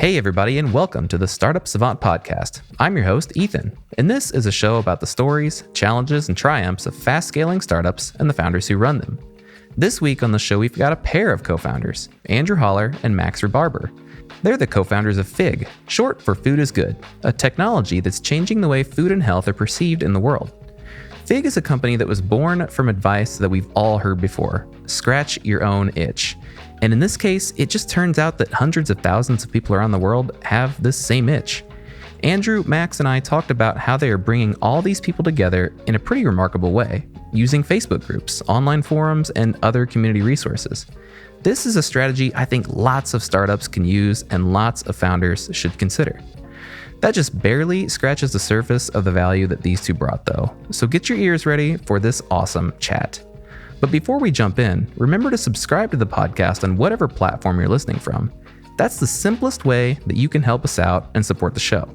Hey everybody, and welcome to the Startup Savant podcast. I'm your host, Ethan, and this is a show about the stories, challenges, and triumphs of fast-scaling startups and the founders who run them. This week on the show, we've got a pair of co-founders, Andrew Holler and Max Rebarber. They're the co-founders of FIG, short for Food is Good, a technology that's changing the way food and health are perceived in the world. FIG is a company that was born from advice that we've all heard before: scratch your own itch. And in this case, it just turns out that hundreds of thousands of people around the world have this same itch. Andrew, Max, and I talked about how they are bringing all these people together in a pretty remarkable way, using Facebook groups, online forums, and other community resources. This is a strategy I think lots of startups can use and lots of founders should consider. That just barely scratches the surface of the value that these two brought, though. So get your ears ready for this awesome chat. But before we jump in, remember to subscribe to the podcast on whatever platform you're listening from. That's the simplest way that you can help us out and support the show.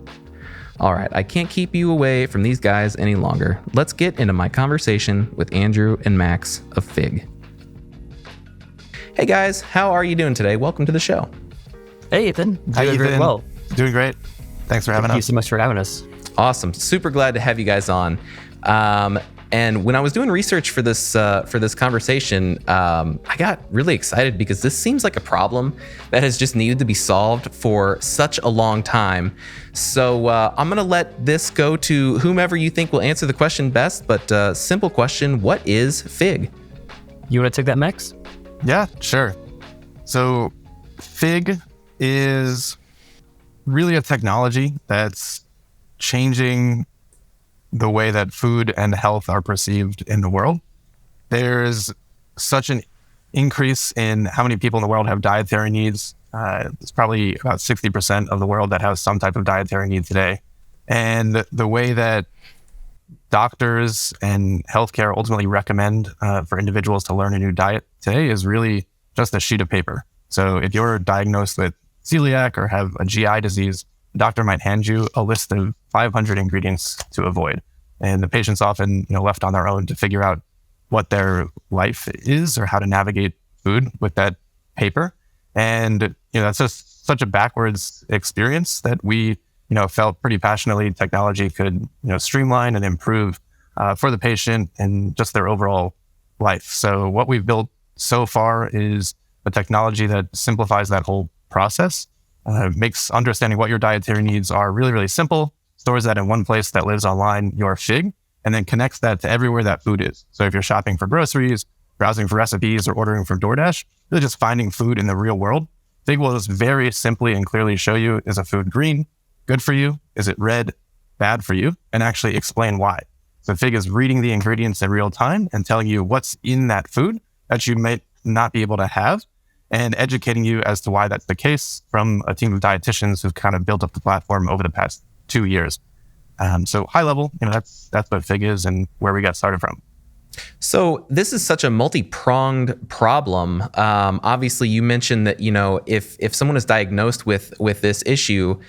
All right, I can't keep you away from these guys any longer. Let's get into my conversation with Andrew and Max of FIG. Hey guys, how are you doing today? Welcome to the show. Hey Ethan, Hi, doing very well. Doing great. Thanks for having us. Thank you so much for having us. Awesome, super glad to have you guys on. And when I was doing research for this conversation, I got really excited because this seems like a problem that has just needed to be solved for such a long time. So I'm going to let this go to whomever you think will answer the question best. But simple question: what is FIG? You want to take that, Max? Yeah, sure. So FIG is really a technology that's changing the way that food and health are perceived in the world. There's such an increase in how many people in the world have dietary needs. It's probably about 60% of the world that has some type of dietary need today. And the way that doctors and healthcare ultimately recommend for individuals to learn a new diet today is really just a sheet of paper. So if you're diagnosed with celiac or have a GI disease, the doctor might hand you a list of 500 ingredients to avoid. And the patient's often, left on their own to figure out what their life is or how to navigate food with that paper. And, that's just such a backwards experience that we, felt pretty passionately technology could, streamline and improve for the patient and just their overall life. So what we've built so far is a technology that simplifies that whole process, makes understanding what your dietary needs are really, really simple, stores that in one place that lives online, your FIG, and then connects that to everywhere that food is. So if you're shopping for groceries, browsing for recipes, or ordering from DoorDash, really just finding food in the real world, FIG will just very simply and clearly show you, is a food green, good for you? Is it red, bad for you? And actually explain why. So FIG is reading the ingredients in real time and telling you what's in that food that you might not be able to have, and educating you as to why that's the case from a team of dietitians who've kind of built up the platform over the past 2 years. So high level, that's what FIG is and where we got started from. So this is such a multi-pronged problem. Obviously, you mentioned that if someone is diagnosed with this issue,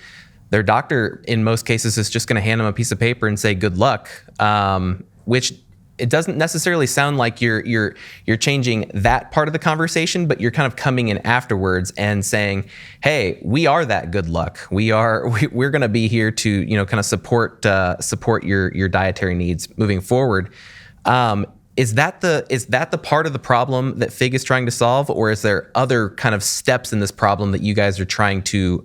their doctor in most cases is just going to hand them a piece of paper and say good luck, which it doesn't necessarily sound like you're changing that part of the conversation, but you're kind of coming in afterwards and saying, "Hey, we are that good luck. We're going to be here to kind of support your dietary needs moving forward." Is that the part of the problem that FIG is trying to solve, or is there other kind of steps in this problem that you guys are trying to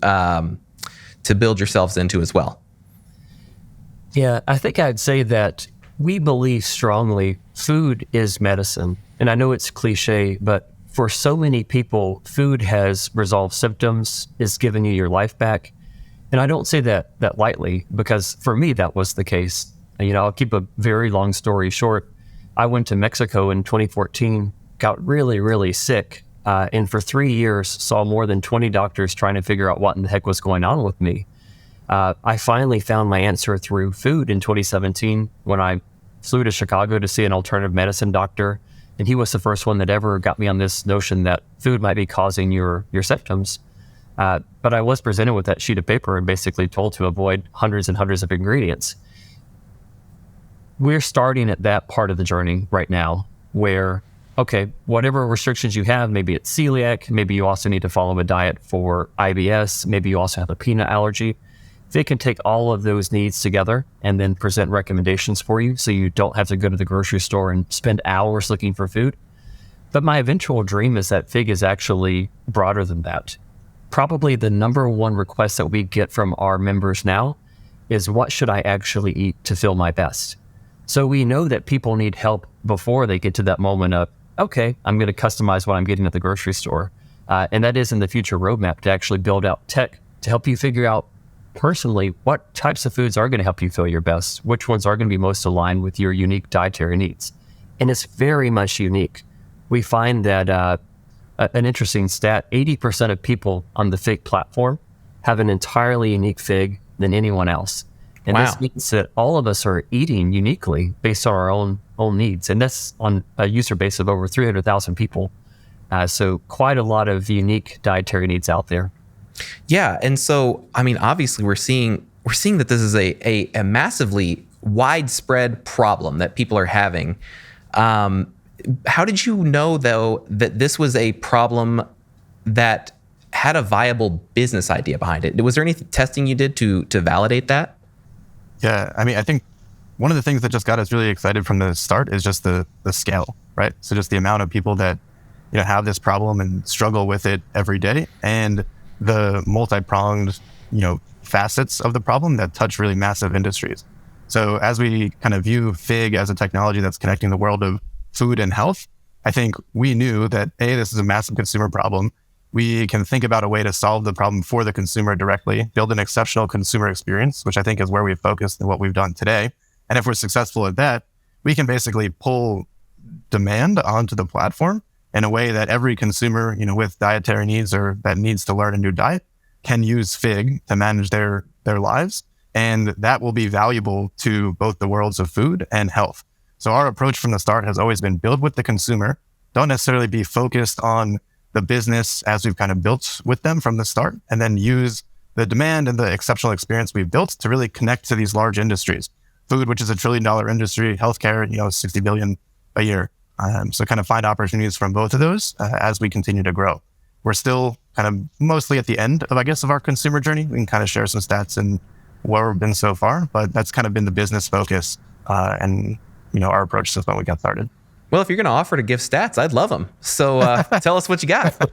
build yourselves into as well? Yeah, I think I'd say that we believe strongly food is medicine. And I know it's cliche, but for so many people, food has resolved symptoms, is giving you your life back. And I don't say that lightly, because for me, that was the case. I'll keep a very long story short. I went to Mexico in 2014, got really, really sick. And for 3 years, saw more than 20 doctors trying to figure out what in the heck was going on with me. I finally found my answer through food in 2017 when I flew to Chicago to see an alternative medicine doctor. And he was the first one that ever got me on this notion that food might be causing your symptoms. But I was presented with that sheet of paper and basically told to avoid hundreds and hundreds of ingredients. We're starting at that part of the journey right now where okay, whatever restrictions you have, maybe it's celiac, maybe you also need to follow a diet for IBS, maybe you also have a peanut allergy. They can take all of those needs together and then present recommendations for you so you don't have to go to the grocery store and spend hours looking for food. But my eventual dream is that FIG is actually broader than that. Probably the number one request that we get from our members now is, what should I actually eat to feel my best? So we know that people need help before they get to that moment of, okay, I'm going to customize what I'm getting at the grocery store. And that is in the future roadmap, to actually build out tech to help you figure out personally what types of foods are going to help you feel your best, which ones are going to be most aligned with your unique dietary needs. And it's very much unique. We find that an interesting stat, 80% of people on the FIG platform have an entirely unique FIG than anyone else. And wow. This means that all of us are eating uniquely based on our own needs. And that's on a user base of over 300,000 people. So quite a lot of unique dietary needs out there. Yeah. And so, I mean, obviously we're seeing that this is a massively widespread problem that people are having. How did you know, though, that this was a problem that had a viable business idea behind it? Was there any testing you did to validate that? Yeah, I mean, I think one of the things that just got us really excited from the start is just the scale, right? So just the amount of people that, you know, have this problem and struggle with it every day, and the multi-pronged, you know, facets of the problem that touch really massive industries. So as we kind of view FIG as a technology that's connecting the world of food and health, I think we knew that, A, this is a massive consumer problem. We can think about a way to solve the problem for the consumer directly, build an exceptional consumer experience, which I think is where we've focused and what we've done today. And if we're successful at that, we can basically pull demand onto the platform in a way that every consumer, you know, with dietary needs or that needs to learn a new diet can use FIG to manage their lives. And that will be valuable to both the worlds of food and health. So our approach from the start has always been build with the consumer, don't necessarily be focused on the business as we've kind of built with them from the start, and then use the demand and the exceptional experience we've built to really connect to these large industries. Food, which is $1 trillion industry, healthcare, you know, 60 billion a year. So kind of find opportunities from both of those as we continue to grow. We're still kind of mostly at the end of, I guess, of our consumer journey. We can kind of share some stats and where we've been so far, but that's kind of been the business focus and, you know, our approach since when we got started. Well, if you're going to offer to give stats, I'd love them. So tell us what you got.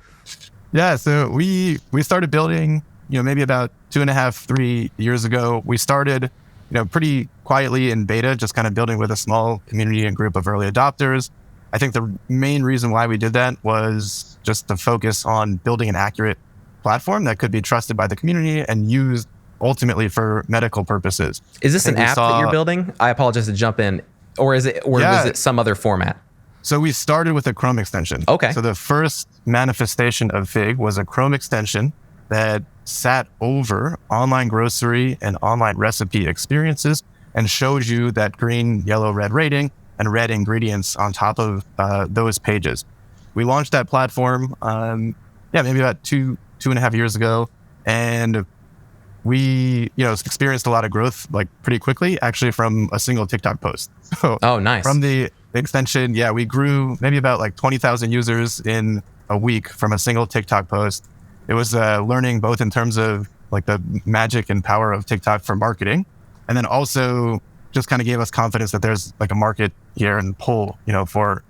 Yeah, so we started building, you know, maybe about 2.5, 3 years ago. We started, you know, pretty quietly in beta, just kind of building with a small community and group of early adopters. I think the main reason why we did that was just to focus on building an accurate platform that could be trusted by the community and used ultimately for medical purposes. Is this an app that you're building? I apologize to jump in. Or is it, or was it some other format? So we started with a Chrome extension. Okay. So the first manifestation of FIG was a Chrome extension that sat over online grocery and online recipe experiences and showed you that green, yellow, red rating and red ingredients on top of those pages. We launched that platform, maybe about 2.5 years ago. And we, you know, experienced a lot of growth, like pretty quickly, actually from a single TikTok post. So oh, nice. From the extension, we grew maybe about like 20,000 users in a week from a single TikTok post. It was learning both in terms of like the magic and power of TikTok for marketing, and then also just kind of gave us confidence that there's like a market here and pull, you know, for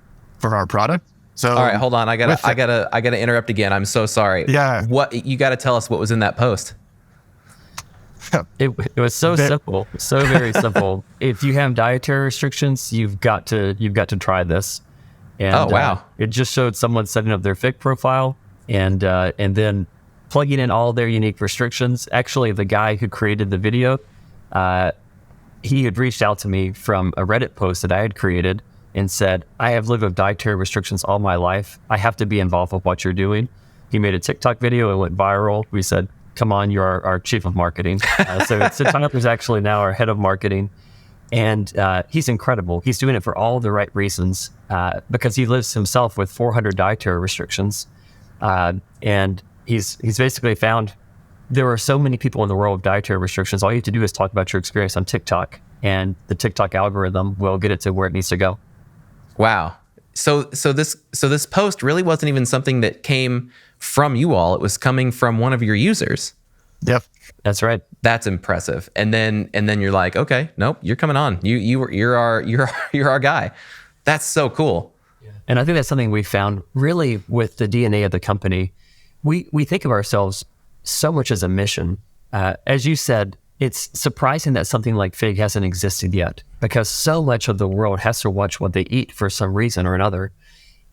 our product. So all right, hold on. I gotta interrupt again. I'm so sorry. Yeah. What you gotta tell us what was in that post? It was so simple, so very simple. If you have dietary restrictions, you've got to try this. And, oh wow! It just showed someone setting up their FIG profile and then plugging in all their unique restrictions. Actually, the guy who created the video, he had reached out to me from a Reddit post that I had created and said, "I have lived with dietary restrictions all my life. I have to be involved with what you're doing." He made a TikTok video. It went viral. We said, "Come on, you're our chief of marketing." So Tyler's actually now our head of marketing. And he's incredible. He's doing it for all the right reasons because he lives himself with 400 dietary restrictions. And he's basically found there are so many people in the world with dietary restrictions. All you have to do is talk about your experience on TikTok, and the TikTok algorithm will get it to where it needs to go. Wow. So this post really wasn't even something that came from you all. It was coming from one of your users. Yep. That's right. That's impressive. And then you're like, okay, nope, you're coming on. You're our guy. That's so cool. And I think that's something we found really with the DNA of the company. We think of ourselves so much as a mission. As you said, it's surprising that something like Fig hasn't existed yet, because so much of the world has to watch what they eat for some reason or another.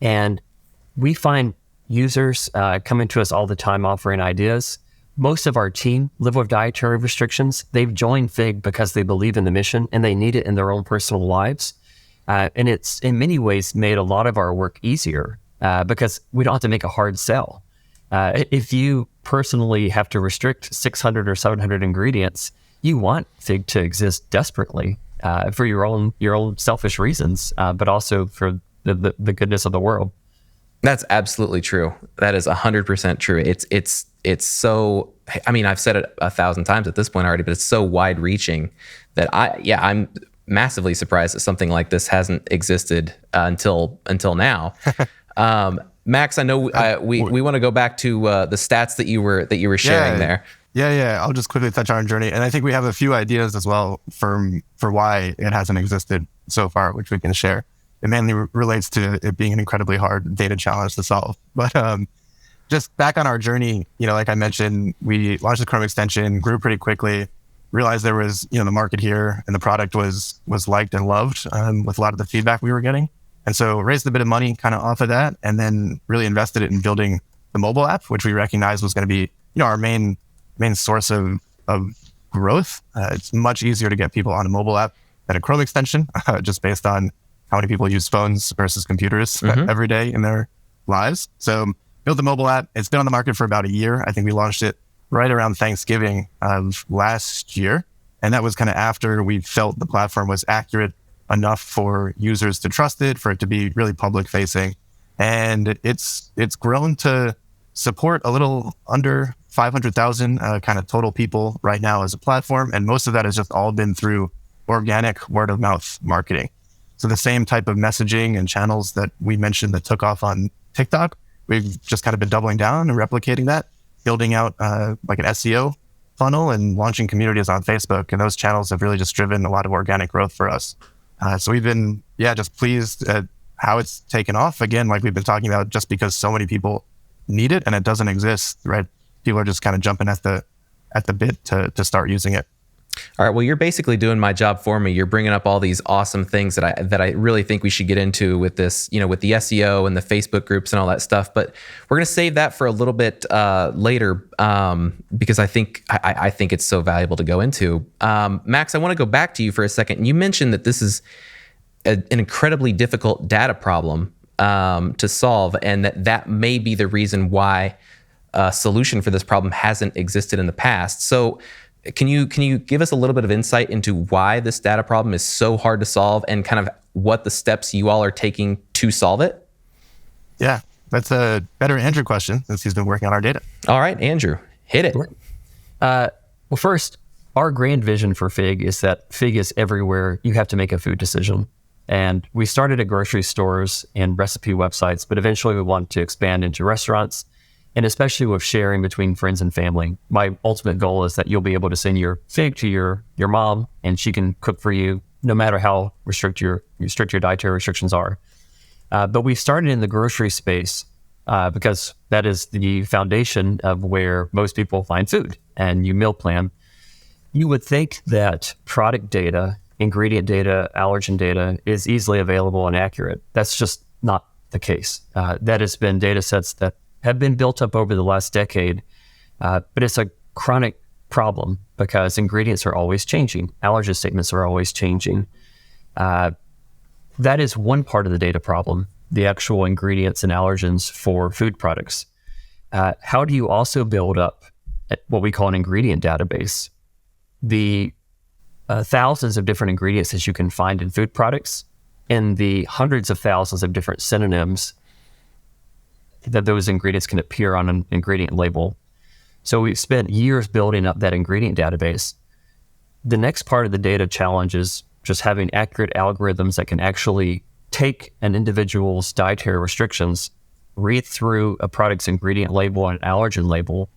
And we find users coming to us all the time offering ideas. Most of our team live with dietary restrictions. They've joined Fig because they believe in the mission and they need it in their own personal lives. And it's in many ways made a lot of our work easier because we don't have to make a hard sell. If you personally have to restrict 600 or 700 ingredients, you want Fig to exist desperately for your own selfish reasons, but also for the goodness of the world. That's absolutely true. That is 100% true. It's so, I mean, I've said it 1,000 times at this point already, but it's so wide reaching that I'm massively surprised that something like this hasn't existed until now. Max, I know we want to go back to the stats that you were sharing there. Yeah. I'll just quickly touch on our journey, and I think we have a few ideas as well for why it hasn't existed so far, which we can share. It mainly relates to it being an incredibly hard data challenge to solve. But just back on our journey, like I mentioned, we launched the Chrome extension, grew pretty quickly, realized there was the market here, and the product was liked and loved with a lot of the feedback we were getting. And so raised a bit of money kind of off of that, and then really invested it in building the mobile app, which we recognized was going to be our main source of growth. It's much easier to get people on a mobile app than a Chrome extension, just based on how many people use phones versus computers every day in their lives. So built the mobile app. It's been on the market for about a year. I think we launched it right around Thanksgiving of last year. And that was kind of after we felt the platform was accurate enough for users to trust it, for it to be really public facing. And it's grown to support a little under 500,000 kind of total people right now as a platform. And most of that has just all been through organic word of mouth marketing. So the same type of messaging and channels that we mentioned that took off on TikTok, we've just kind of been doubling down and replicating that, building out like an SEO funnel and launching communities on Facebook. And those channels have really just driven a lot of organic growth for us. So we've been, just pleased at how it's taken off. Again, like we've been talking about, just because so many people need it and it doesn't exist, right? People are just kind of jumping at the bit to start using it. All right. Well, you're basically doing my job for me. You're bringing up all these awesome things that I really think we should get into with this, with the SEO and the Facebook groups and all that stuff. But we're going to save that for a little bit later because I think it's so valuable to go into. Max, I want to go back to you for a second. You mentioned that this is an incredibly difficult data problem to solve, and that may be the reason why a solution for this problem hasn't existed in the past. So Can you give us a little bit of insight into why this data problem is so hard to solve and kind of what the steps you all are taking to solve it? Yeah, that's a better Andrew question since he's been working on our data. All right, Andrew, hit it. Well, first, our grand vision for Fig is that Fig is everywhere you have to make a food decision. And we started at grocery stores and recipe websites, but eventually we want to expand into restaurants, and especially with sharing between friends and family. My ultimate goal is that you'll be able to send your Fig to your mom, and she can cook for you, no matter how strict your dietary restrictions are. But we started in the grocery space because that is the foundation of where most people find food, and you meal plan. You would think that product data, ingredient data, allergen data is easily available and accurate. That's just not the case. That has been data sets that have been built up over the last decade, but it's a chronic problem because ingredients are always changing. Allergen statements are always changing. That is one part of the data problem, the actual ingredients and allergens for food products. How do you also build up what we call an ingredient database? The thousands of different ingredients that you can find in food products and the hundreds of thousands of different synonyms that those ingredients can appear on an ingredient label. So we've spent years building up that ingredient database. The next part of the data challenge is just having accurate algorithms that can actually take an individual's dietary restrictions, read through a product's ingredient label and allergen label,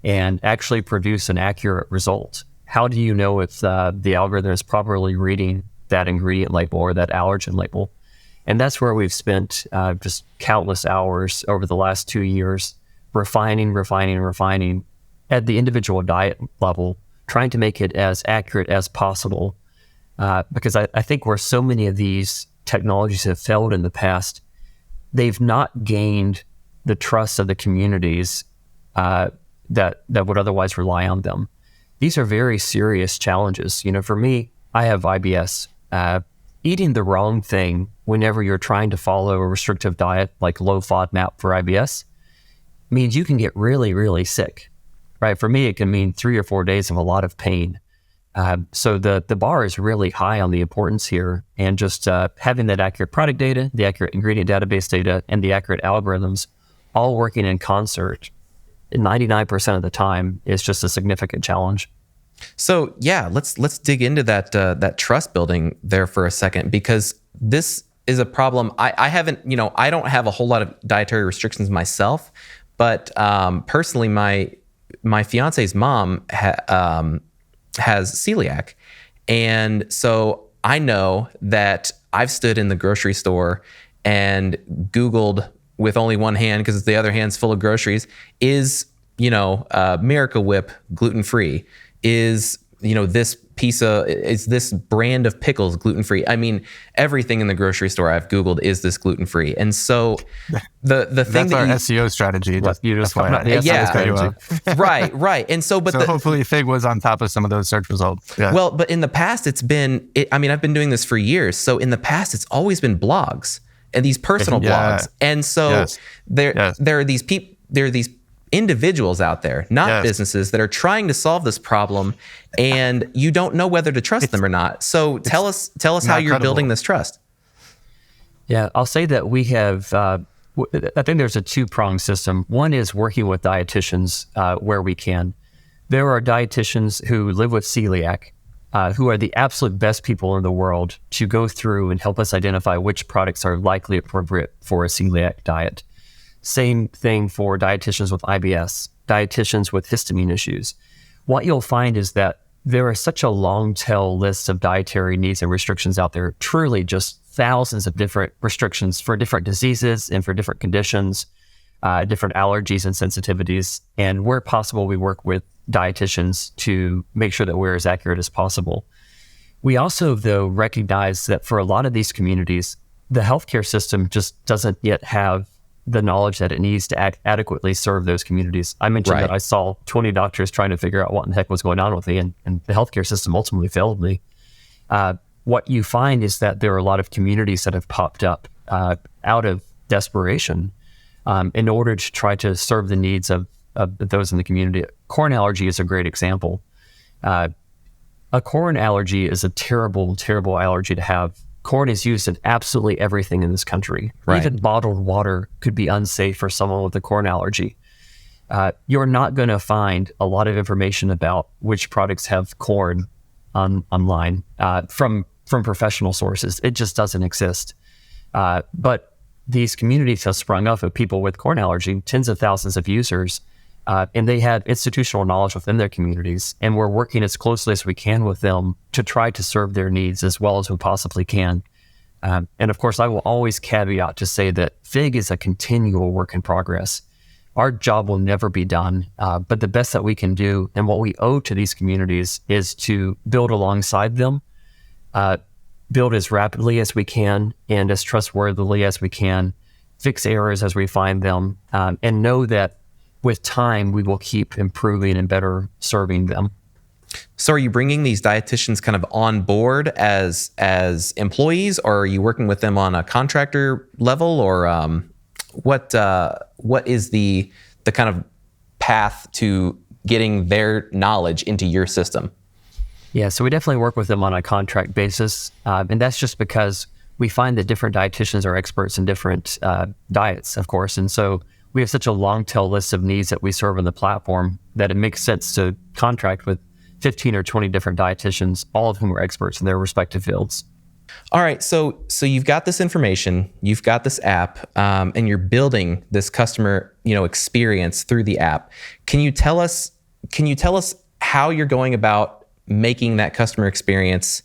and actually produce an accurate result. How do you know if the algorithm is properly reading that ingredient label or that allergen label? And that's where we've spent just countless hours over the last 2 years, refining at the individual diet level, trying to make it as accurate as possible. Because I think where so many of these technologies have failed in the past, they've not gained the trust of the communities that would otherwise rely on them. These are very serious challenges. For me, I have IBS. Eating the wrong thing whenever you're trying to follow a restrictive diet like low FODMAP for IBS means you can get really, really sick, right? For me, it can mean 3 or 4 days of a lot of pain. So the bar is really high on the importance here, and just having that accurate product data, the accurate ingredient database data, and the accurate algorithms all working in concert 99% of the time is just a significant challenge. So yeah, let's dig into that trust building there for a second, because this is a problem. I haven't, I don't have a whole lot of dietary restrictions myself, but personally, my fiance's mom has celiac, and so I know that I've stood in the grocery store and Googled with only one hand, because the other hand's full of groceries, is Miracle Whip gluten-free? Is this brand of pickles gluten-free? I mean, everything in the grocery store I've Googled, is this gluten-free? And so the thing that's our SEO strategy. Right. And so, hopefully Fig was on top of some of those search results. Yeah. Well, but in the past, I've been doing this for years. So in the past, it's always been blogs and these personal blogs. And so there are these individuals out there, not businesses, that are trying to solve this problem, and you don't know whether to trust them or not. So tell us how you're building this trust. Yeah, I'll say that we have, I think there's a two-pronged system. One is working with dietitians where we can. There are dietitians who live with celiac, who are the absolute best people in the world to go through and help us identify which products are likely appropriate for a celiac diet. Same thing for dietitians with IBS, dietitians with histamine issues. What you'll find is that there are such a long tail list of dietary needs and restrictions out there, truly just thousands of different restrictions for different diseases and for different conditions, different allergies and sensitivities. And where possible, we work with dietitians to make sure that we're as accurate as possible. We also, though, recognize that for a lot of these communities, the healthcare system just doesn't yet have the knowledge that it needs to adequately serve those communities. I mentioned that I saw 20 doctors trying to figure out what in the heck was going on with me, and the healthcare system ultimately failed me. What you find is that there are a lot of communities that have popped up out of desperation in order to try to serve the needs of those in the community. Corn allergy is a great example. A corn allergy is a terrible, terrible allergy to have. Corn is used in absolutely everything in this country. Right. Even bottled water could be unsafe for someone with a corn allergy. You're not going to find a lot of information about which products have corn online from professional sources. It just doesn't exist. But these communities have sprung up of people with corn allergy, tens of thousands of users, and they have institutional knowledge within their communities, and we're working as closely as we can with them to try to serve their needs as well as we possibly can. And of course, I will always caveat to say that FIG is a continual work in progress. Our job will never be done, but the best that we can do and what we owe to these communities is to build alongside them, build as rapidly as we can and as trustworthily as we can, fix errors as we find them, and know that with time, we will keep improving and better serving them. So are you bringing these dietitians kind of on board as employees, or are you working with them on a contractor level, or what is the kind of path to getting their knowledge into your system? Yeah, so we definitely work with them on a contract basis. And that's just because we find that different dietitians are experts in different diets, of course. And so we have such a long tail list of needs that we serve on the platform that it makes sense to contract with 15 or 20 different dietitians, all of whom are experts in their respective fields. All right, so you've got this information, you've got this app, and you're building this customer, experience through the app. Can you tell us how you're going about making that customer experience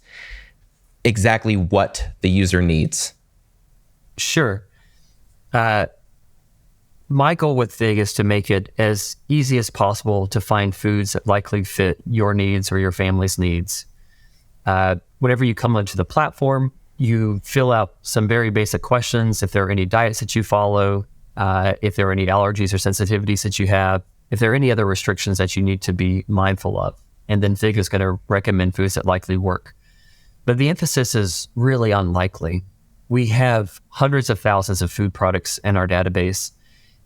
exactly what the user needs? Sure. My goal with Fig is to make it as easy as possible to find foods that likely fit your needs or your family's needs. Whenever you come onto the platform, you fill out some very basic questions. If there are any diets that you follow, if there are any allergies or sensitivities that you have, if there are any other restrictions that you need to be mindful of. And then Fig is going to recommend foods that likely work. But the emphasis is really on likely. We have hundreds of thousands of food products in our database.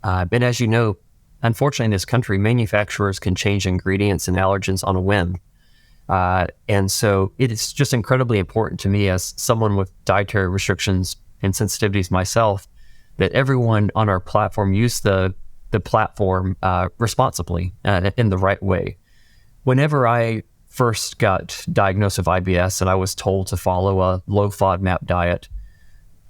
And as you know, unfortunately in this country, manufacturers can change ingredients and allergens on a whim. And so it is just incredibly important to me as someone with dietary restrictions and sensitivities myself, that everyone on our platform use the platform responsibly in the right way. Whenever I first got diagnosed with IBS and I was told to follow a low FODMAP diet,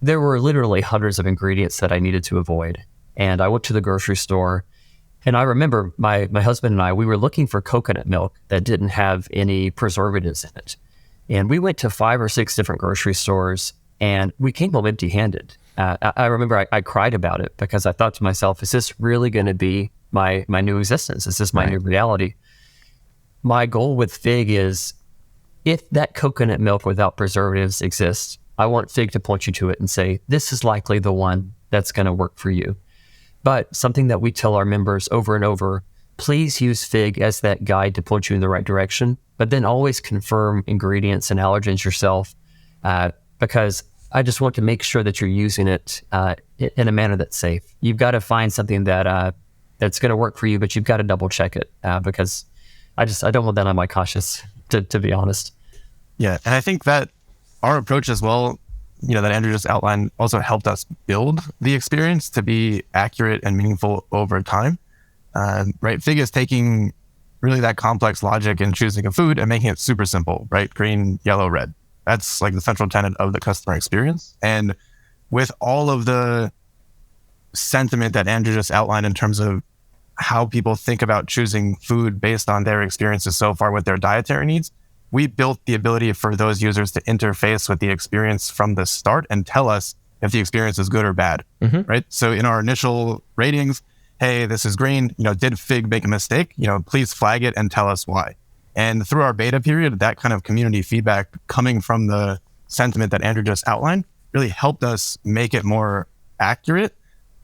there were literally hundreds of ingredients that I needed to avoid. And I went to the grocery store, and I remember my husband and I, we were looking for coconut milk that didn't have any preservatives in it. And we went to 5 or 6 different grocery stores, and we came home empty-handed. I remember I cried about it because I thought to myself, is this really going to be my new existence? Is this my new reality? My goal with Fig is, if that coconut milk without preservatives exists, I want Fig to point you to it and say, this is likely the one that's going to work for you. But something that we tell our members over and over, please use Fig as that guide to point you in the right direction, but then always confirm ingredients and allergens yourself, because I just want to make sure that you're using it in a manner that's safe. You've got to find something that's going to work for you, but you've got to double check it, because I don't want that on my conscience, to be honest. Yeah, and I think that our approach as well, that Andrew just outlined, also helped us build the experience to be accurate and meaningful over time. Right? Fig is taking really that complex logic in choosing a food and making it super simple, right? Green, yellow, red. That's like the central tenet of the customer experience. And with all of the sentiment that Andrew just outlined in terms of how people think about choosing food based on their experiences so far with their dietary needs, we built the ability for those users to interface with the experience from the start and tell us if the experience is good or bad, right? So in our initial ratings, hey, this is green, did Fig make a mistake? Please flag it and tell us why. And through our beta period, that kind of community feedback coming from the sentiment that Andrew just outlined really helped us make it more accurate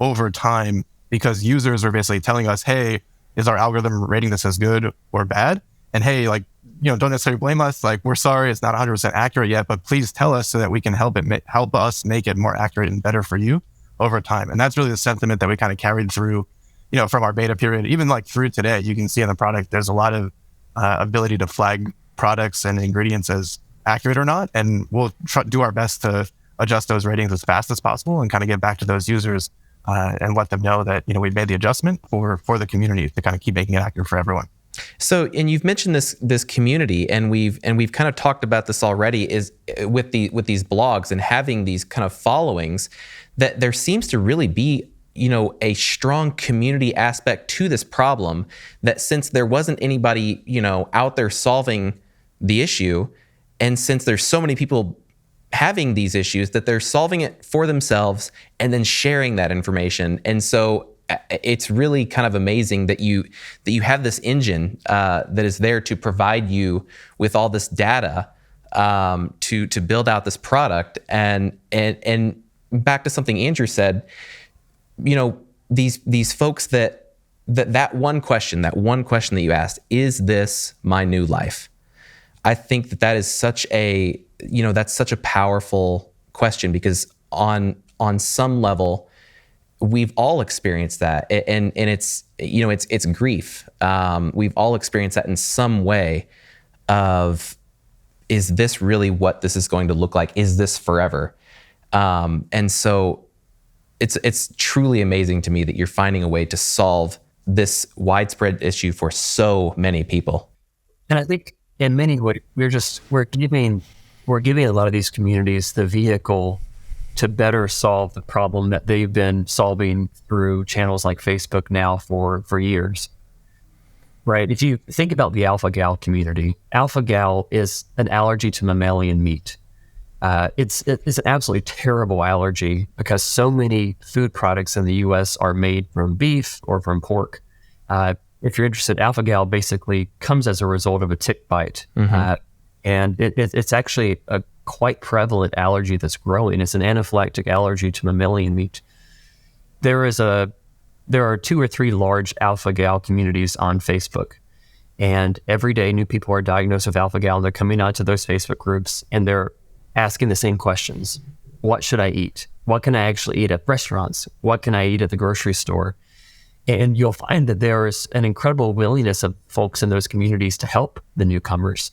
over time, because users are basically telling us, hey, is our algorithm rating this as good or bad? And hey, don't necessarily blame us. We're sorry, it's not 100% accurate yet, but please tell us so that we can help us make it more accurate and better for you over time. And that's really the sentiment that we kind of carried through, from our beta period, even through today. You can see in the product, there's a lot of ability to flag products and ingredients as accurate or not. And we'll do our best to adjust those ratings as fast as possible and kind of get back to those users and let them know that, we've made the adjustment for the community to kind of keep making it accurate for everyone. So, and you've mentioned this community, and we've kind of talked about this already, is with these blogs and having these kind of followings, that there seems to really be, a strong community aspect to this problem, that since there wasn't anybody, out there solving the issue, and since there's so many people having these issues, that they're solving it for themselves and then sharing that information. And so it's really kind of amazing that you have this engine that is there to provide you with all this data to build out this product. And back to something Andrew said, these folks that one question that you asked, is this my new life? I think that is such a that's such a powerful question, because on some level, we've all experienced that, and it's it's grief. We've all experienced that in some way. Of, is this really what this is going to look like? Is this forever? And so, it's truly amazing to me that you're finding a way to solve this widespread issue for so many people. And I think in many ways, we're we're giving a lot of these communities the vehicle to better solve the problem that they've been solving through channels like Facebook now for years. Right? If you think about the �12𝘿 community, �12𝘿 is an allergy to mammalian meat. It's an absolutely terrible allergy because so many food products in the U.S. are made from beef or from pork. If you're interested, �12𝘿 basically comes as a result of a tick bite. And it's actually a quite prevalent allergy that's growing. It's an anaphylactic allergy to mammalian meat. There are 2 or 3 large �12𝘿 communities on Facebook. And every day new people are diagnosed with �12𝘿, and they're coming out to those Facebook groups and they're asking the same questions. What should I eat? What can I actually eat at restaurants? What can I eat at the grocery store? And you'll find that there is an incredible willingness of folks in those communities to help the newcomers,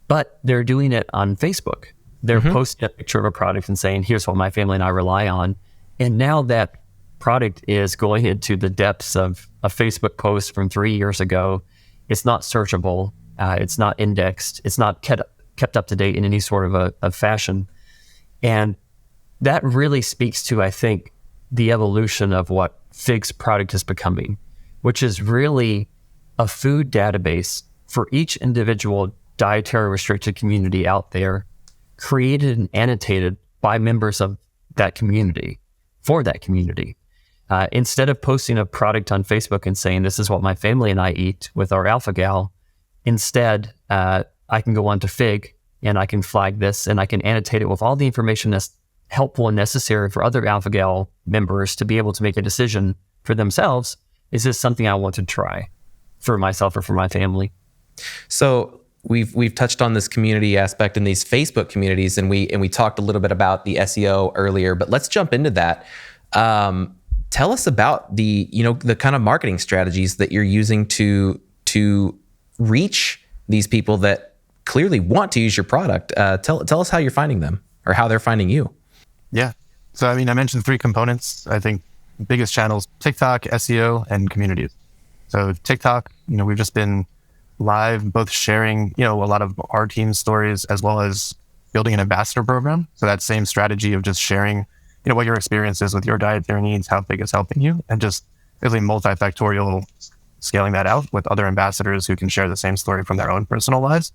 but they're doing it on Facebook. They're posting a picture of a product and saying, here's what my family and I rely on. And now that product is going into the depths of a Facebook post from 3 years ago. It's not searchable. It's not indexed. It's not kept up to date in any sort of a fashion. And that really speaks to, I think, the evolution of what FIG's product is becoming, which is really a food database for each individual dietary restricted community out there, created and annotated by members of that community for that community. Instead of posting a product on Facebook and saying, this is what my family and I eat with our �12𝘿, instead, I can go on to FIG and I can flag this and I can annotate it with all the information that's helpful and necessary for other �12𝘿 members to be able to make a decision for themselves. Is this something I want to try for myself or for my family? So we've touched on this community aspect in these Facebook communities, and we talked a little bit about the SEO earlier, but let's jump into that. Tell us about the kind of marketing strategies that you're using to reach these people that clearly want to use your product. Tell us how you're finding them or how they're finding you. Yeah. So, I mentioned 3 components. I think biggest channels, TikTok, SEO, and communities. So TikTok, we've just been live, both sharing, a lot of our team's stories, as well as building an ambassador program. So that same strategy of just sharing, what your experience is with your dietary needs, how FIG is helping you, and just really multifactorial scaling that out with other ambassadors who can share the same story from their own personal lives.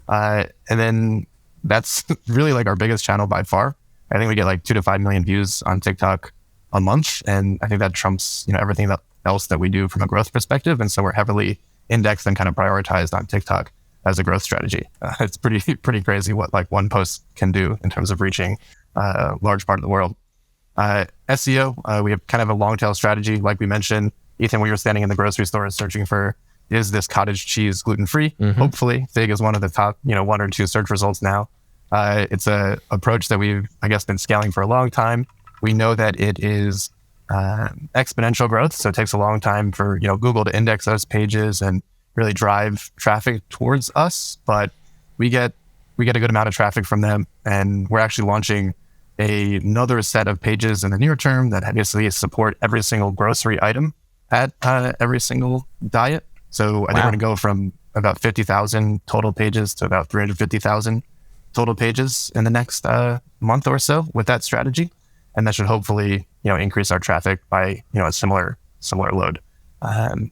And then that's really like our biggest channel by far. I think we get like 2 to 5 million views on TikTok a month. And I think that trumps, everything else that we do from a growth perspective. And so we're heavily indexed and kind of prioritized on TikTok as a growth strategy. It's pretty crazy what like one post can do in terms of reaching a large part of the world. SEO, we have kind of a long tail strategy. Like we mentioned, Ethan, we were standing in the grocery store searching for, is this cottage cheese gluten-free? Hopefully FIG is one of the top, 1 or 2 search results now. It's a approach that we've, been scaling for a long time. We know that it is exponential growth. So it takes a long time for, Google to index those pages and really drive traffic towards us. But we get a good amount of traffic from them. And we're actually launching another set of pages in the near term that obviously support every single grocery item at every single diet. So I think we're going to go from about 50,000 total pages to about 350,000 total pages in the next month or so with that strategy. And that should hopefully, increase our traffic by, a similar load. And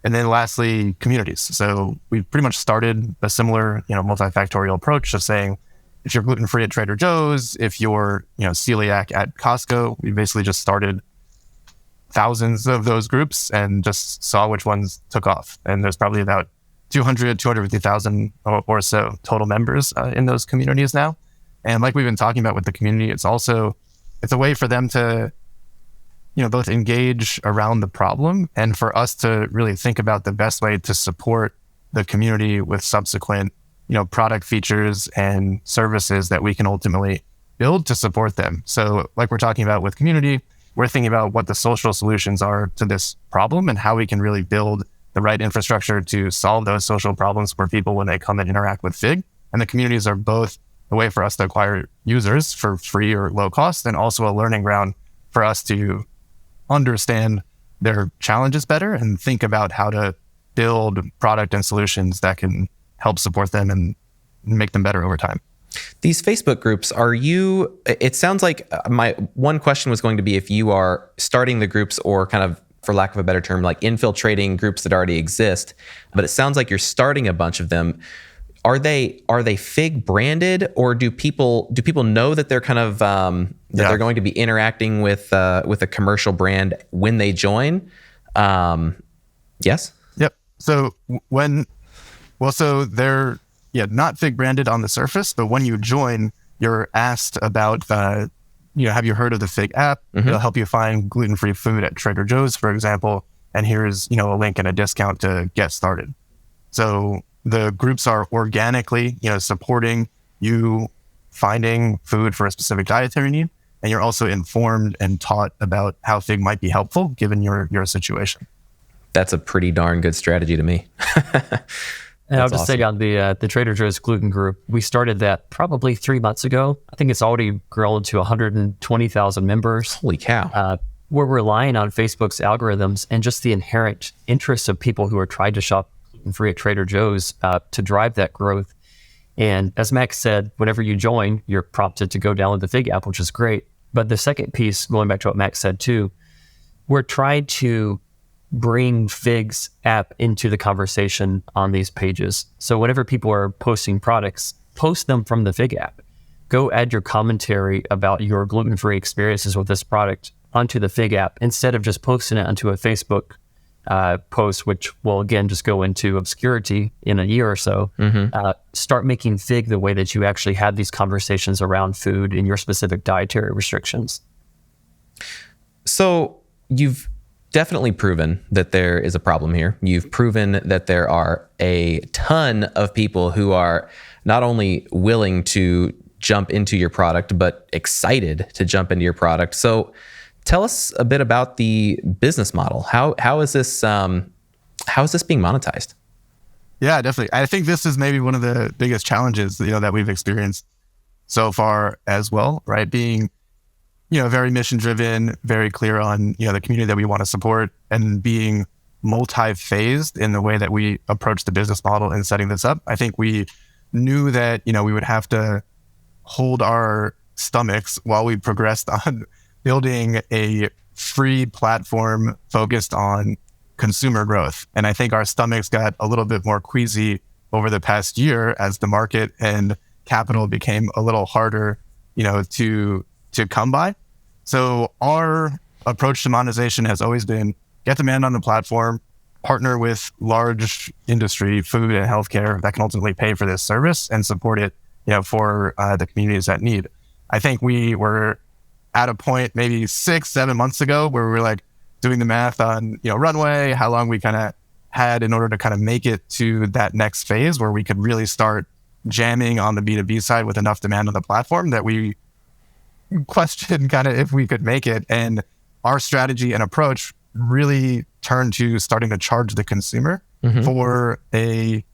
then lastly, communities. So we pretty much started a similar, multifactorial approach of saying, if you're gluten-free at Trader Joe's, if you're, celiac at Costco, we basically just started thousands of those groups and just saw which ones took off. And there's probably about 250,000 or so total members in those communities now. And like we've been talking about with the community, it's a way for them to, both engage around the problem and for us to really think about the best way to support the community with subsequent, product features and services that we can ultimately build to support them. So like we're talking about with community, we're thinking about what the social solutions are to this problem and how we can really build the right infrastructure to solve those social problems for people when they come and interact with FIG. And the communities are both a way for us to acquire users for free or low cost, and also a learning ground for us to understand their challenges better and think about how to build product and solutions that can help support them and make them better over time. These Facebook groups, it sounds like my one question was going to be if you are starting the groups or kind of, for lack of a better term, like infiltrating groups that already exist, but it sounds like you're starting a bunch of them. Are they Fig branded, or do people know that they're kind of they're going to be interacting with a commercial brand when they join? Yes. Yep. So so they're not Fig branded on the surface, but when you join, you're asked about have you heard of the Fig app? Mm-hmm. It'll help you find gluten-free food at Trader Joe's, for example. And here's a link and a discount to get started. So the groups are organically, supporting you finding food for a specific dietary need. And you're also informed and taught about how Fig might be helpful given your situation. That's a pretty darn good strategy to me. And I'll just say on the Trader Joe's gluten group, we started that probably 3 months ago. I think it's already grown to 120,000 members. Holy cow. We're relying on Facebook's algorithms and just the inherent interest of people who are trying to shop gluten-free at Trader Joe's to drive that growth. And as Max said, whenever you join, you're prompted to go download the Fig app, which is great. But the second piece, going back to what Max said too, we're trying to bring Fig's app into the conversation on these pages. So whenever people are posting products, post them from the Fig app. Go add your commentary about your gluten-free experiences with this product onto the Fig app instead of just posting it onto a Facebook post, which will again just go into obscurity in a year or so. Mm-hmm. Start making Fig the way that you actually have these conversations around food and your specific dietary restrictions. So you've definitely proven that there is a problem here. You've proven that there are a ton of people who are not only willing to jump into your product, but excited to jump into your product. So tell us a bit about the business model. How is this being monetized? Yeah, definitely. I think this is maybe one of the biggest challenges, that we've experienced so far as well, right? Being very mission driven, very clear on, the community that we want to support, and being multi-phased in the way that we approach the business model and setting this up. I think we knew that, we would have to hold our stomachs while we progressed on building a free platform focused on consumer growth. And I think our stomachs got a little bit more queasy over the past year as the market and capital became a little harder, to come by. So our approach to monetization has always been get demand on the platform, partner with large industry, food and healthcare that can ultimately pay for this service and support it, for the communities that need. I think we were at a point maybe 6-7 months ago where we were like doing the math on, runway, how long we kind of had in order to kind of make it to that next phase where we could really start jamming on the B2B side with enough demand on the platform that we question kind of if we could make it. And our strategy and approach really turned to starting to charge the consumer for a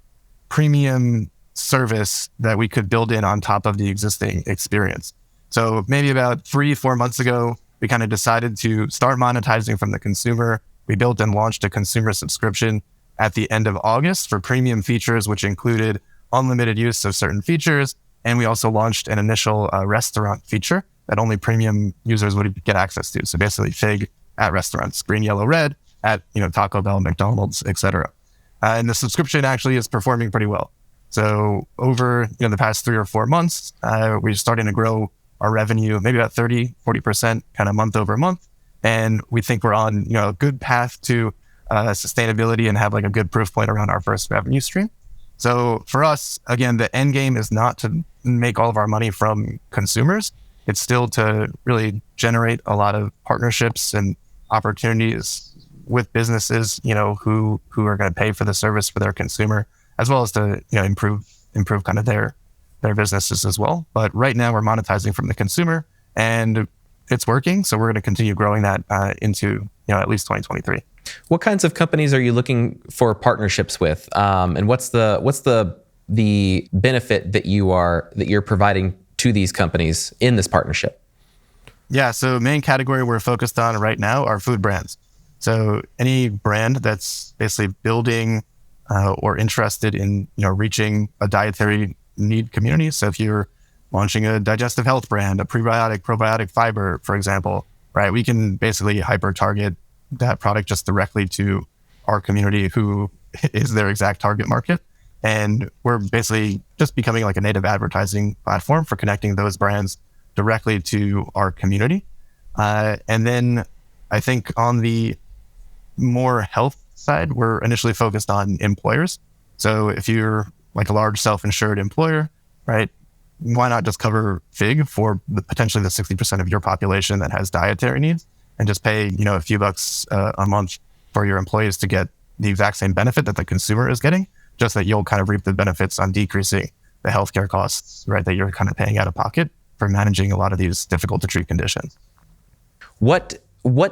premium service that we could build in on top of the existing experience. So maybe about 3-4 months ago, we kind of decided to start monetizing from the consumer. We built and launched a consumer subscription at the end of August for premium features, which included unlimited use of certain features. And we also launched an initial restaurant feature that only premium users would get access to. So basically Fig at restaurants, green, yellow, red at, Taco Bell, McDonald's, etc. And the subscription actually is performing pretty well. So over the past 3 or 4 months, we're starting to grow our revenue, maybe about 30-40% kind of month over month. And we think we're on a good path to sustainability and have like a good proof point around our first revenue stream. So for us, again, the end game is not to make all of our money from consumers. It's still to really generate a lot of partnerships and opportunities with businesses, who are going to pay for the service for their consumer, as well as to improve kind of their businesses as well. But right now we're monetizing from the consumer and it's working. So we're going to continue growing that into at least 2023. What kinds of companies are you looking for partnerships with? And what's the benefit that you're providing to these companies in this partnership? Yeah, so main category we're focused on right now are food brands. So any brand that's basically building or interested in reaching a dietary need community. So if you're launching a digestive health brand, a prebiotic, probiotic fiber, for example, right? We can basically hyper target that product just directly to our community who is their exact target market. And we're basically just becoming like a native advertising platform for connecting those brands directly to our community. And then I think on the more health side, we're initially focused on employers. So if you're like a large self-insured employer, right, why not just cover FIG for potentially the 60% of your population that has dietary needs and just pay, a few bucks a month for your employees to get the exact same benefit that the consumer is getting, just that you'll kind of reap the benefits on decreasing the healthcare costs, right, that you're kind of paying out of pocket for managing a lot of these difficult to treat conditions. What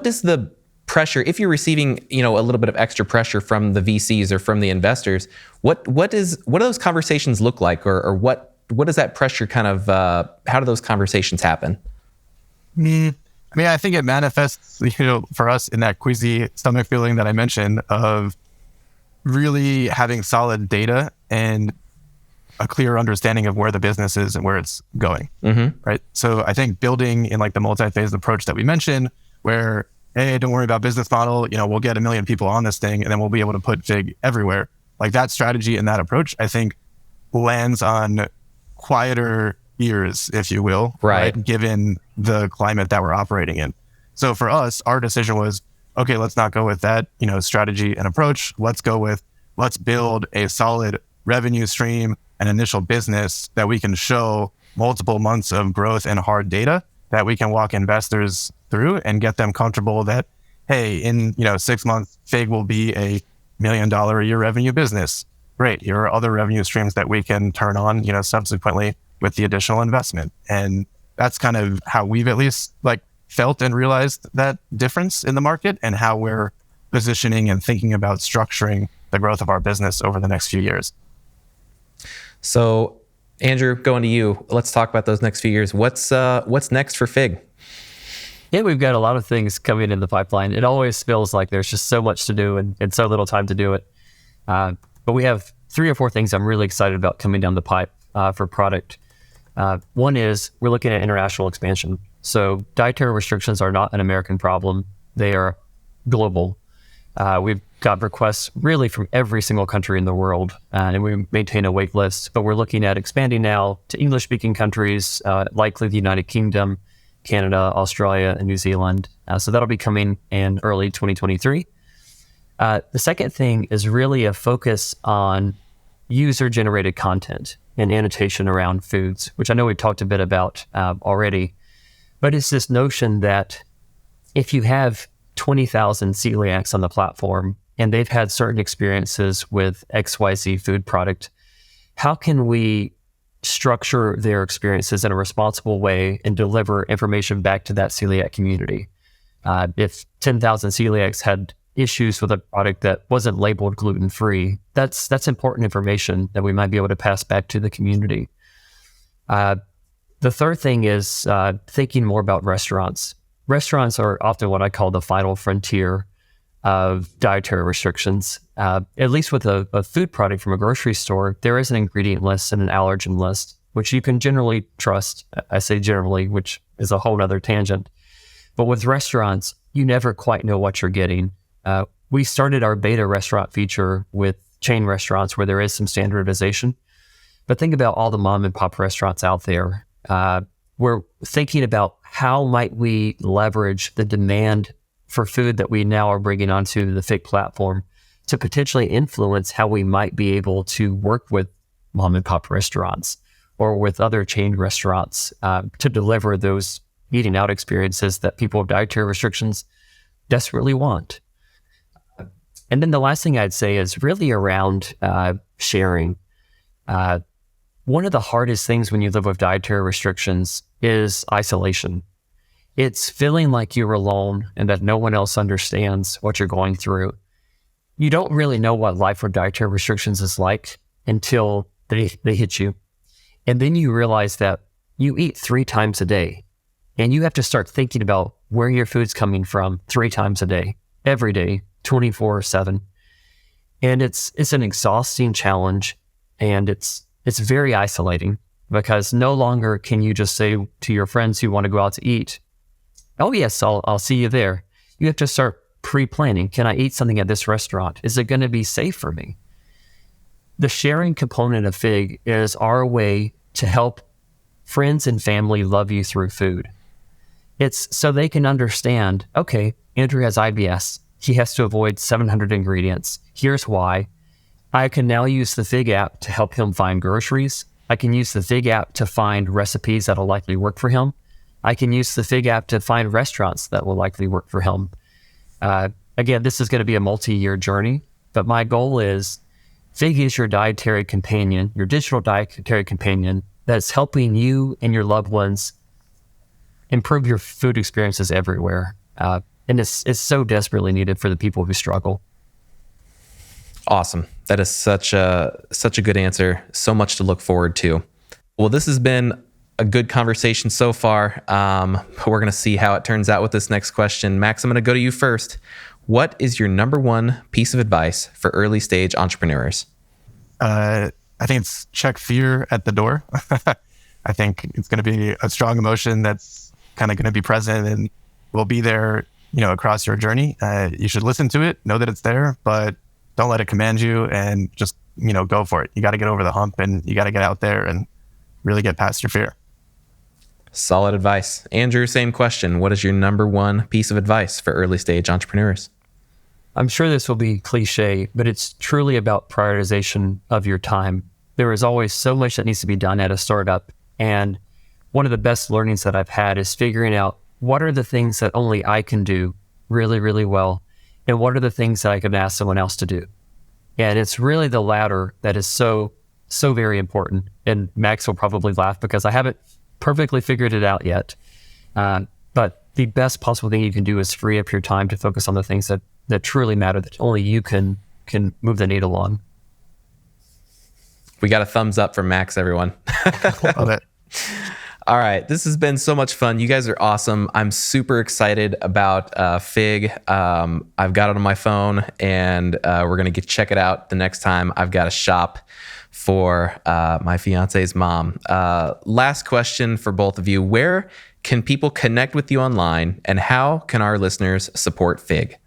does the pressure, if you're receiving, a little bit of extra pressure from the VCs or from the investors, what do those conversations look like, or what does that pressure kind of, how do those conversations happen? I think it manifests, for us in that queasy stomach feeling that I mentioned of really having solid data and a clear understanding of where the business is and where it's going, right? So I think building in like the multi-phase approach that we mentioned, where, hey, don't worry about business model, we'll get 1 million people on this thing and then we'll be able to put FIG everywhere. Like that strategy and that approach, I think lands on quieter ears, if you will, right? Given the climate that we're operating in. So for us, our decision was, okay, let's not go with that, strategy and approach. Let's build a solid revenue stream and initial business that we can show multiple months of growth and hard data that we can walk investors through and get them comfortable that, hey, in 6 months, FIG will be a $1 million a year revenue business. Great. Here are other revenue streams that we can turn on, subsequently with the additional investment. And that's kind of how we've at least felt and realized that difference in the market and how we're positioning and thinking about structuring the growth of our business over the next few years. So Andrew, going to you, let's talk about those next few years. What's next for FIG? Yeah, we've got a lot of things coming in the pipeline. It always feels like there's just so much to do and so little time to do it. But we have 3 or 4 things I'm really excited about coming down the pipe for product. One is we're looking at international expansion. So dietary restrictions are not an American problem. They are global. We've got requests really from every single country in the world, and we maintain a wait list. But we're looking at expanding now to English-speaking countries, likely the United Kingdom, Canada, Australia, and New Zealand. So that'll be coming in early 2023. The second thing is really a focus on user-generated content and annotation around foods, which I know we've talked a bit about already. But it's this notion that if you have 20,000 celiacs on the platform and they've had certain experiences with XYZ food product, how can we structure their experiences in a responsible way and deliver information back to that celiac community? If 10,000 celiacs had issues with a product that wasn't labeled gluten-free, that's important information that we might be able to pass back to the community. The third thing is thinking more about restaurants. Restaurants are often what I call the final frontier of dietary restrictions. At least with a food product from a grocery store, there is an ingredient list and an allergen list, which you can generally trust. I say generally, which is a whole other tangent. But with restaurants, you never quite know what you're getting. We started our beta restaurant feature with chain restaurants where there is some standardization. But think about all the mom and pop restaurants out there. We're thinking about how might we leverage the demand for food that we now are bringing onto the FIG platform to potentially influence how we might be able to work with mom and pop restaurants or with other chain restaurants to deliver those eating out experiences that people with dietary restrictions desperately want. And then the last thing I'd say is really around sharing. One of the hardest things when you live with dietary restrictions is isolation. It's feeling like you're alone and that no one else understands what you're going through. You don't really know what life with dietary restrictions is like until they hit you. And then you realize that you eat 3 times a day and you have to start thinking about where your food's coming from 3 times a day, every day, 24/7. And it's an exhausting challenge, and it's very isolating. because no longer can you just say to your friends who want to go out to eat, oh yes, I'll see you there. You have to start pre-planning. Can I eat something at this restaurant? Is it going to be safe for me? The sharing component of FIG is our way to help friends and family love you through food. It's so they can understand, okay, Andrew has IBS. He has to avoid 700 ingredients. Here's why. I can now use the FIG app to help him find groceries. I can use the FIG app to find recipes that'll likely work for him. I can use the FIG app to find restaurants that will likely work for him. Again, this is going to be a multi-year journey, but my goal is FIG is your dietary companion, your digital dietary companion that's helping you and your loved ones improve your food experiences everywhere. And it's so desperately needed for the people who struggle. Awesome. That is such a good answer. So much to look forward to. Well, this has been a good conversation so far. But we're going to see how it turns out with this next question. Max, I'm going to go to you first. What is your number one piece of advice for early stage entrepreneurs? I think it's check fear at the door. I think it's going to be a strong emotion that's kind of going to be present and will be there, across your journey. You should listen to it, know that it's there, but don't let it command you, and just, go for it. You got to get over the hump, and you got to get out there and really get past your fear. Solid advice. Andrew, same question. What is your number one piece of advice for early stage entrepreneurs? I'm sure this will be cliche, but it's truly about prioritization of your time. There is always so much that needs to be done at a startup. And one of the best learnings that I've had is figuring out what are the things that only I can do really, really well, and what are the things that I can ask someone else to do. And it's really the latter that is so very important. And Max will probably laugh because I haven't perfectly figured it out yet. But the best possible thing you can do is free up your time to focus on the things that truly matter, that only you can move the needle on. We got a thumbs up from Max, everyone. Love it. All right. This has been so much fun. You guys are awesome. I'm super excited about FIG. I've got it on my phone, and we're going to check it out the next time I've got to shop for my fiance's mom. Last question for both of you. Where can people connect with you online, and how can our listeners support FIG?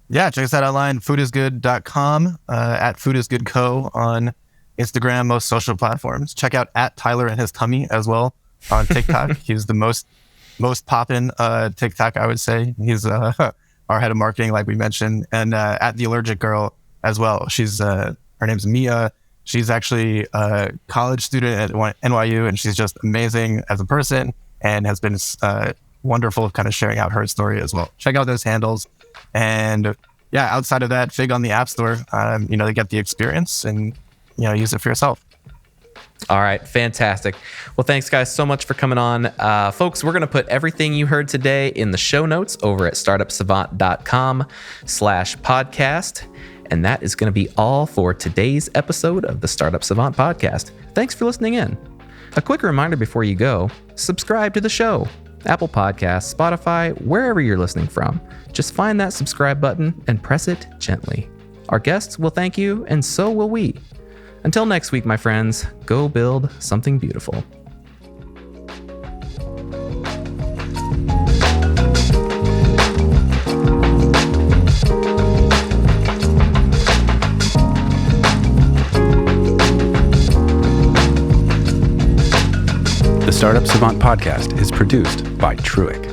Yeah, check us out online, foodisgood.com, at foodisgoodco on Instagram, most social platforms. Check out at Tyler and his tummy as well on TikTok. He's the most poppin' TikTok, I would say. He's our head of marketing, like we mentioned, and at the Allergic Girl as well. She's her name's Mia. She's actually a college student at NYU, and she's just amazing as a person and has been wonderful kind of sharing out her story as well. Check out those handles. And yeah, outside of that, FIG on the App Store, they get the experience and, use it for yourself. All right. Fantastic. Well, thanks guys so much for coming on. Folks, we're going to put everything you heard today in the show notes over at startupsavant.com/podcast. And that is going to be all for today's episode of the Startup Savant podcast. Thanks for listening in. A quick reminder before you go, subscribe to the show. Apple Podcasts, Spotify, wherever you're listening from. Just find that subscribe button and press it gently. Our guests will thank you, and so will we. Until next week, my friends, go build something beautiful. The Startup Savant podcast is produced by Truick.